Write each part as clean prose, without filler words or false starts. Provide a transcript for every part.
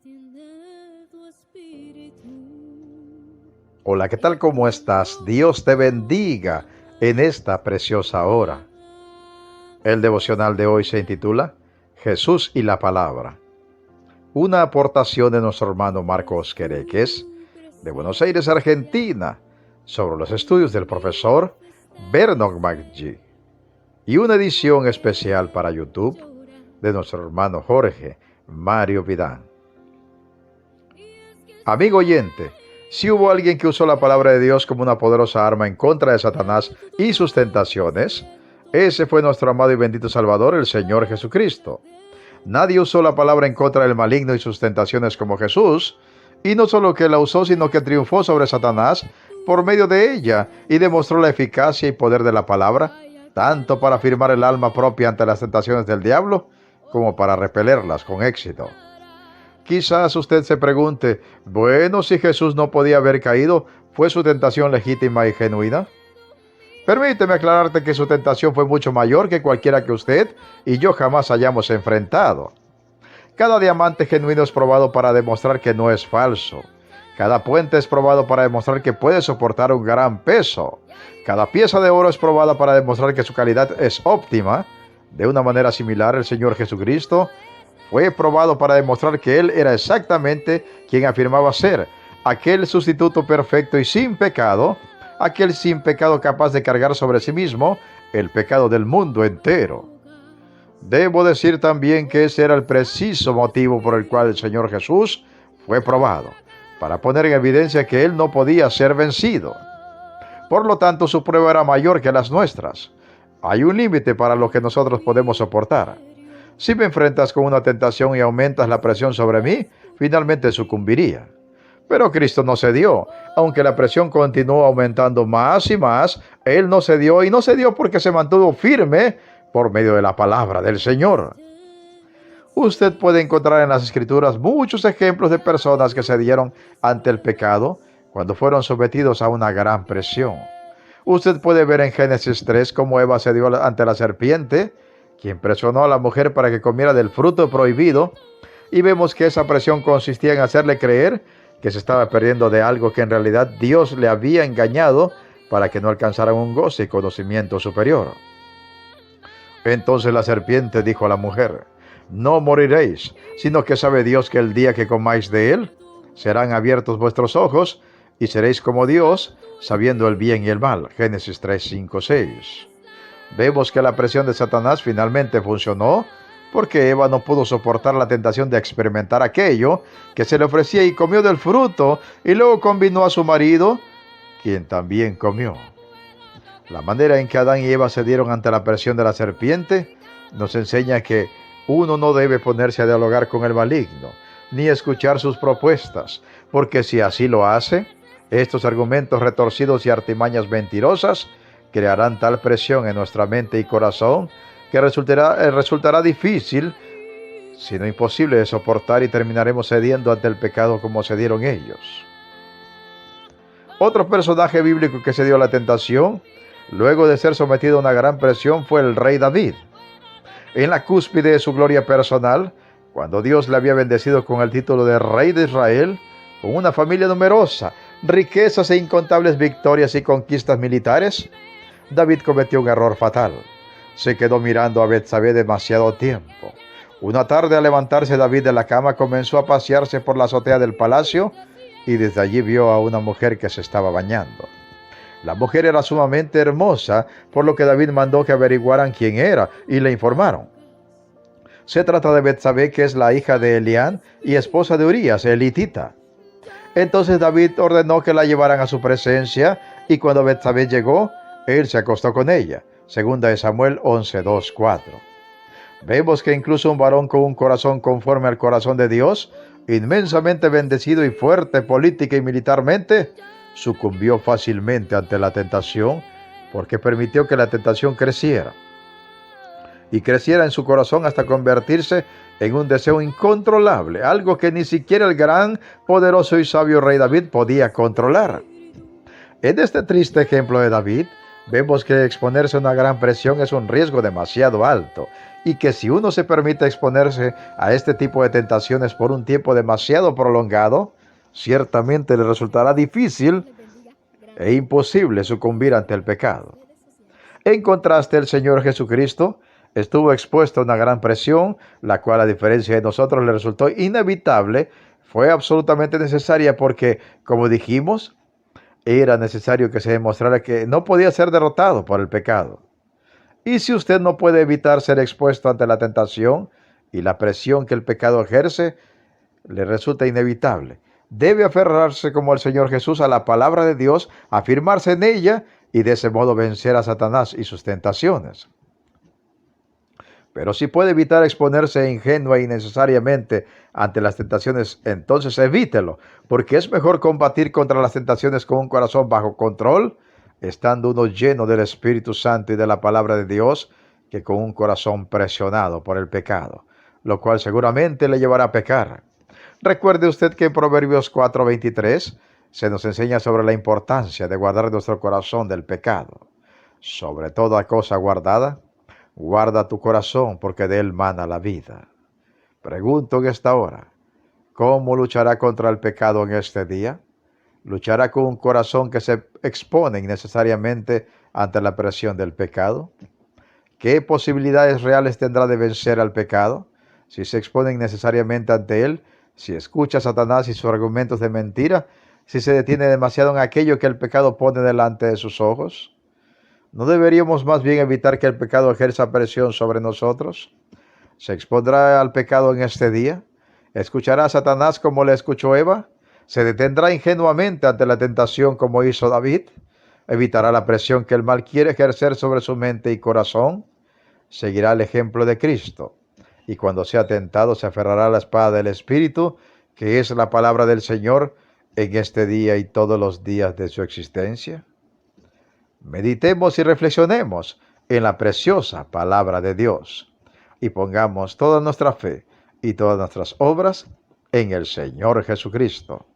Tiende tu espíritu. Hola, ¿qué tal? ¿Cómo estás? Dios te bendiga en esta preciosa hora. El devocional de hoy se intitula Jesús y la Palabra. Una aportación de nuestro hermano Marcos Quereques, de Buenos Aires, Argentina, sobre los estudios del profesor Vernon McGee. Y una edición especial para YouTube de nuestro hermano Jorge Mario Vidán. Amigo oyente, si hubo alguien que usó la palabra de Dios como una poderosa arma en contra de Satanás y sus tentaciones, ese fue nuestro amado y bendito Salvador, el Señor Jesucristo. Nadie usó la palabra en contra del maligno y sus tentaciones como Jesús, y no solo que la usó, sino que triunfó sobre Satanás por medio de ella y demostró la eficacia y poder de la palabra, tanto para afirmar el alma propia ante las tentaciones del diablo, como para repelerlas con éxito. Quizás usted se pregunte, bueno, si Jesús no podía haber caído, ¿fue su tentación legítima y genuina? Permíteme aclararte que su tentación fue mucho mayor que cualquiera que usted y yo jamás hayamos enfrentado. Cada diamante genuino es probado para demostrar que no es falso. Cada puente es probado para demostrar que puede soportar un gran peso. Cada pieza de oro es probada para demostrar que su calidad es óptima. De una manera similar, el Señor Jesucristo fue probado para demostrar que Él era exactamente quien afirmaba ser, aquel sustituto perfecto y sin pecado, aquel sin pecado capaz de cargar sobre sí mismo el pecado del mundo entero. Debo decir también que ese era el preciso motivo por el cual el Señor Jesús fue probado, para poner en evidencia que Él no podía ser vencido. Por lo tanto, su prueba era mayor que las nuestras. Hay un límite para lo que nosotros podemos soportar. Si me enfrentas con una tentación y aumentas la presión sobre mí, finalmente sucumbiría. Pero Cristo no cedió. Aunque la presión continuó aumentando más y más, Él no cedió, y no cedió porque se mantuvo firme por medio de la palabra del Señor. Usted puede encontrar en las Escrituras muchos ejemplos de personas que cedieron ante el pecado cuando fueron sometidos a una gran presión. Usted puede ver en Génesis 3 cómo Eva cedió ante la serpiente, quien presionó a la mujer para que comiera del fruto prohibido, y vemos que esa presión consistía en hacerle creer que se estaba perdiendo de algo que en realidad Dios le había engañado para que no alcanzaran un goce y conocimiento superior. Entonces la serpiente dijo a la mujer, no moriréis, sino que sabe Dios que el día que comáis de él, serán abiertos vuestros ojos y seréis como Dios, sabiendo el bien y el mal. Génesis 3, 5, 6. Vemos que la presión de Satanás finalmente funcionó porque Eva no pudo soportar la tentación de experimentar aquello que se le ofrecía y comió del fruto y luego convinó a su marido, quien también comió. La manera en que Adán y Eva cedieron ante la presión de la serpiente nos enseña que uno no debe ponerse a dialogar con el maligno, ni escuchar sus propuestas, porque si así lo hace, estos argumentos retorcidos y artimañas mentirosas crearán tal presión en nuestra mente y corazón que resultará difícil, sino imposible de soportar, y terminaremos cediendo ante el pecado como cedieron ellos. Otro personaje bíblico que cedió a la tentación, luego de ser sometido a una gran presión, fue el rey David. En la cúspide de su gloria personal, cuando Dios le había bendecido con el título de rey de Israel, con una familia numerosa, riquezas e incontables victorias y conquistas militares, David cometió un error fatal. Se quedó mirando a Betsabé demasiado tiempo. Una tarde, al levantarse David de la cama, comenzó a pasearse por la azotea del palacio y desde allí vio a una mujer que se estaba bañando. La mujer era sumamente hermosa, por lo que David mandó que averiguaran quién era y le informaron. Se trata de Betsabé, que es la hija de Elián y esposa de Urías, el hitita. Entonces David ordenó que la llevaran a su presencia, y cuando Betsabé llegó, él se acostó con ella. Segunda de Samuel 11, 2, 4. Vemos que incluso un varón con un corazón conforme al corazón de Dios, inmensamente bendecido y fuerte política y militarmente, sucumbió fácilmente ante la tentación porque permitió que la tentación creciera. Y creciera en su corazón hasta convertirse en un deseo incontrolable, algo que ni siquiera el gran, poderoso y sabio rey David podía controlar. En este triste ejemplo de David, vemos que exponerse a una gran presión es un riesgo demasiado alto, y que si uno se permite exponerse a este tipo de tentaciones por un tiempo demasiado prolongado, ciertamente le resultará difícil e imposible sucumbir ante el pecado. En contraste, el Señor Jesucristo estuvo expuesto a una gran presión, la cual, a diferencia de nosotros, le resultó inevitable, fue absolutamente necesaria porque, como dijimos, era necesario que se demostrara que no podía ser derrotado por el pecado. Y si usted no puede evitar ser expuesto ante la tentación y la presión que el pecado ejerce, le resulta inevitable. Debe aferrarse como el Señor Jesús a la palabra de Dios, afirmarse en ella y de ese modo vencer a Satanás y sus tentaciones. Pero si puede evitar exponerse ingenua y innecesariamente ante las tentaciones, entonces evítelo, porque es mejor combatir contra las tentaciones con un corazón bajo control, estando uno lleno del Espíritu Santo y de la palabra de Dios, que con un corazón presionado por el pecado, lo cual seguramente le llevará a pecar. Recuerde usted que en Proverbios 4:23 se nos enseña sobre la importancia de guardar nuestro corazón del pecado. Sobre toda cosa guardada, guarda tu corazón, porque de él mana la vida. Pregunto en esta hora, ¿cómo luchará contra el pecado en este día? ¿Luchará con un corazón que se expone innecesariamente ante la presión del pecado? ¿Qué posibilidades reales tendrá de vencer al pecado? Si se expone innecesariamente ante él, si escucha a Satanás y sus argumentos de mentira, si se detiene demasiado en aquello que el pecado pone delante de sus ojos. ¿No deberíamos más bien evitar que el pecado ejerza presión sobre nosotros? ¿Se expondrá al pecado en este día? ¿Escuchará a Satanás como le escuchó Eva? ¿Se detendrá ingenuamente ante la tentación como hizo David? ¿Evitará la presión que el mal quiere ejercer sobre su mente y corazón? Seguirá el ejemplo de Cristo, y cuando sea tentado se aferrará a la espada del Espíritu, que es la palabra del Señor, en este día y todos los días de su existencia. Meditemos y reflexionemos en la preciosa palabra de Dios y pongamos toda nuestra fe y todas nuestras obras en el Señor Jesucristo.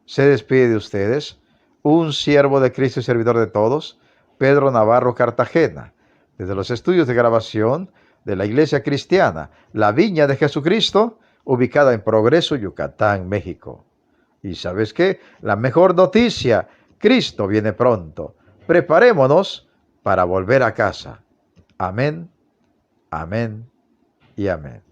Se despide de ustedes un siervo de Cristo y servidor de todos, Pedro Navarro Cartagena, desde los estudios de grabación de la Iglesia Cristiana, La Viña de Jesucristo, ubicada en Progreso, Yucatán, México. ¿Y sabes qué? La mejor noticia, Cristo viene pronto. Preparémonos para volver a casa. Amén, amén y amén.